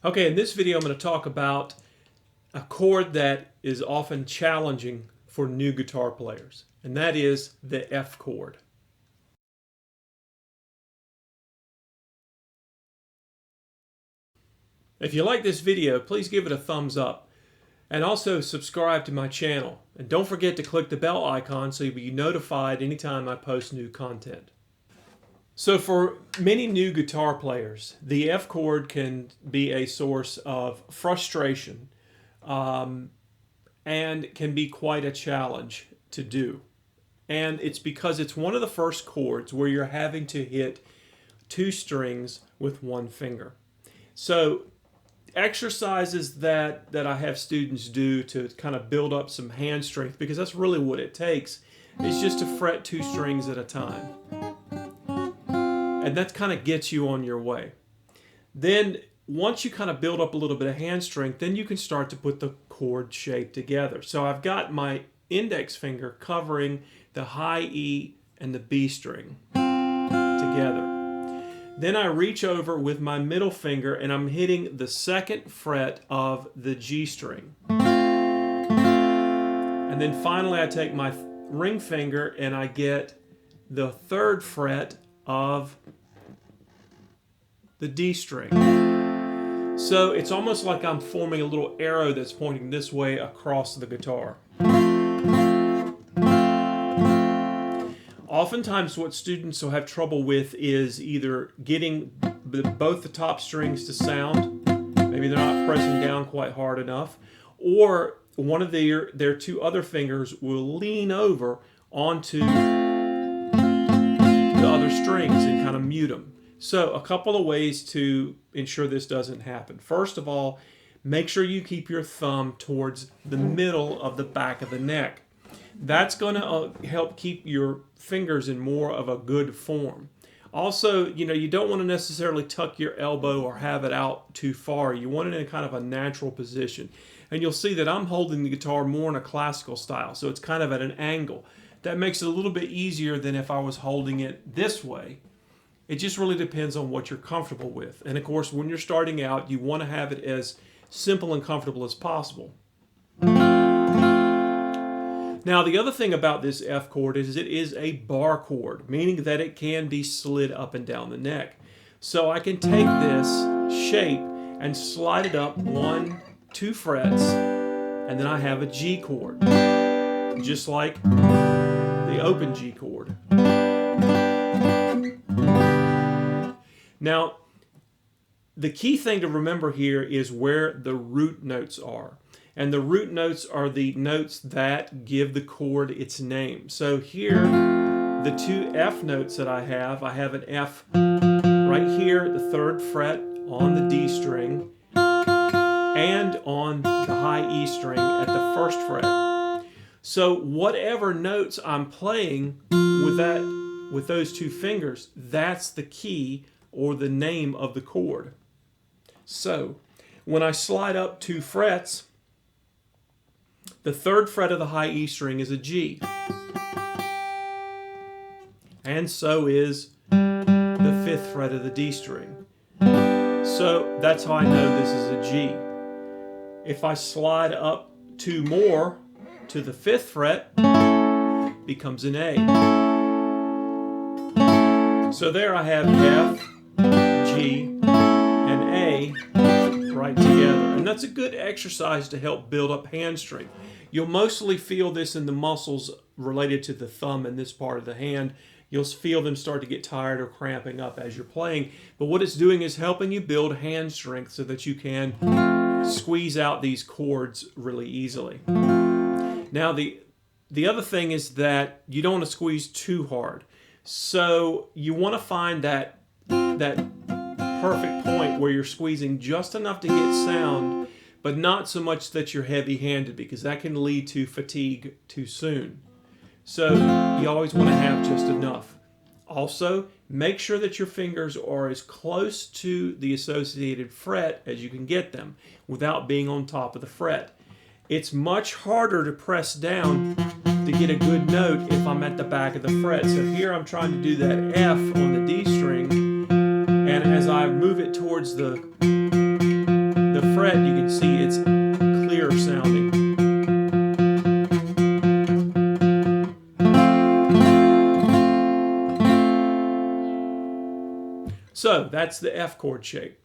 Okay, in this video I'm going to talk about a chord that is often challenging for new guitar players, and that is the F chord. If you like this video, please give it a thumbs up and also subscribe to my channel. And don't forget to click the bell icon so you'll be notified anytime I post new content. So for many new guitar players, the F chord can be a source of frustration and can be quite a challenge to do. And it's because it's one of the first chords where you're having to hit two strings with one finger. So exercises that I have students do to kind of build up some hand strength, because that's really what it takes, is just to fret two strings at a time. And that kind of gets you on your way. Then once you kind of build up a little bit of hand strength, then you can start to put the chord shape together. So I've got my index finger covering the high E and the B string together. Then I reach over with my middle finger and I'm hitting the second fret of the G string. And then finally I take my ring finger and I get the third fret of the D string. So it's almost like I'm forming a little arrow that's pointing this way across the guitar. Oftentimes what students will have trouble with is either getting both the top strings to sound, maybe they're not pressing down quite hard enough, or one of their two other fingers will lean over onto the other strings and kind of mute them. So a couple of ways to ensure this doesn't happen. First of all, make sure you keep your thumb towards the middle of the back of the neck. That's going to help keep your fingers in more of a good form. Also, you don't want to necessarily tuck your elbow or have it out too far. You want it in kind of a natural position. And you'll see that I'm holding the guitar more in a classical style, so it's kind of at an angle. That makes it a little bit easier than if I was holding it this way. It just really depends on what you're comfortable with. And of course, when you're starting out, you want to have it as simple and comfortable as possible. Now, the other thing about this F chord is it is a bar chord, meaning that it can be slid up and down the neck. So I can take this shape and slide it up 1, 2 frets, and then I have a G chord, just like the open G chord. Now, the key thing to remember here is where the root notes are. And the root notes are the notes that give the chord its name. So here, the two F notes that I have an F right here, the 3rd fret on the D string, and on the high E string at the 1st fret. So whatever notes I'm playing with those two fingers, that's the key or the name of the chord. So when I slide up 2 frets, the 3rd fret of the high E string is a G. And so is the 5th fret of the D string. So that's how I know this is a G. If I slide up 2 more to the 5th fret, it becomes an A. So there I have F, G, and A right together. And that's a good exercise to help build up hand strength. You'll mostly feel this in the muscles related to the thumb and this part of the hand. You'll feel them start to get tired or cramping up as you're playing. But what it's doing is helping you build hand strength so that you can squeeze out these chords really easily. Now, the other thing is that you don't want to squeeze too hard. So you want to find that perfect point where you're squeezing just enough to get sound, but not so much that you're heavy-handed, because that can lead to fatigue too soon. So you always want to have just enough. Also, make sure that your fingers are as close to the associated fret as you can get them without being on top of the fret. It's much harder to press down to get a good note if I'm at the back of the fret. So here I'm trying to do that F on the D string, and as I move it towards the fret, you can see it's clear sounding. So that's the F chord shape.